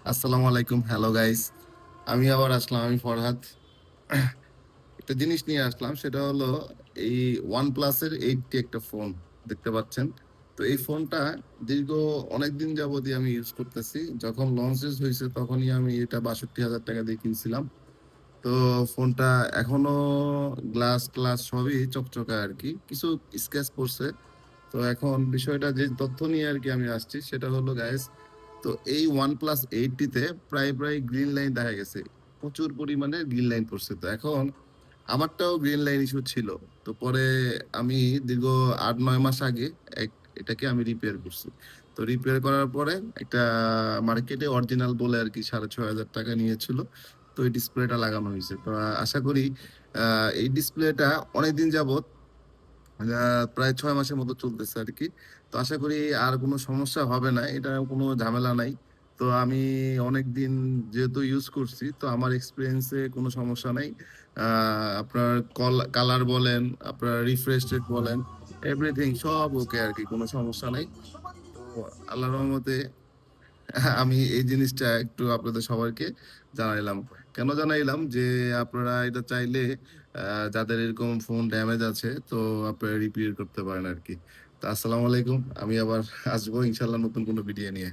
আসসালামু আলাইকুম। Hello guys. আমি আবার আসলাম। আমি ফরহাদ। একটা জিনিস নিয়ে আসলাম। সেটা হলো এই OnePlus এর 8T একটা ফোন দেখতে পাচ্ছেন। তো এই ফোনটা দীর্ঘ অনেকদিন যাবতই আমি ইউজ করতেছি। যখন লঞ্চেস হইছে তখনই আমি এটা ৳৬২,০০০ দিয়ে কিনছিলাম। তো ফোনটা এখনো গ্লাস-ক্লাস সবই চকচকা আরকি। কিছু স্ক্র্যাচ পড়ছে। তো এখন বিষয়টা যে তথ্য নিয়ে আরকি আমি আসছি সেটা হলো গাইস, তো এই OnePlus 8T তে প্রায় গ্রিন লাইন দেখা গেছে। প্রচুর পরিমাণে গ্রিন লাইন পড়ছে। তো এখন আমারটাও গ্রিন লাইন ইস্যু ছিল। তো পরে আমি দীর্ঘ ৮-৯ মাস আগে এক এটাকে আমি রিপেয়ার করছি। তো রিপেয়ার করার পরে একটা মার্কেটে অরিজিনাল বলে আরকি ৳৬,৫০০ নিয়েছিল। তো এই ডিসপ্লেটা লাগানো হইছে। তো আশা করি আ এই ডিসপ্লেটা অনেকদিন যাবত প্রায় ৬ মাসের মতো চলতেছে আরকি। তো আশা করি আর কোন সমস্যা হবে না। এটা কোন ঝামেলা নাই। তো আমি অনেকদিন যেহেতু ইউজ করছি, তো আমার এক্সপেরিয়েন্স এ কোন সমস্যা নাই। আ আপনার কালার বলেন, আপনার রিফ্রেশ রেট বলেন, এভরিথিং সব ওকে আরকি। কোন সমস্যা নাই। তো আল্লাহর রহমতে আমি এই জিনিসটা একটু আপনাদের সবাইকে জানাইলাম। কেন জানাইলাম? যে আপনারা এটা চাইলে আ যাদের এরকম ফোন ড্যামেজ আছে তো আপনারা রিপেয়ার করতে পারেন আরকি। তো আসসালামু আলাইকুম। আমি আবার আসবো ইনশাআল্লাহ নতুন কোনো ভিডিও নিয়ে।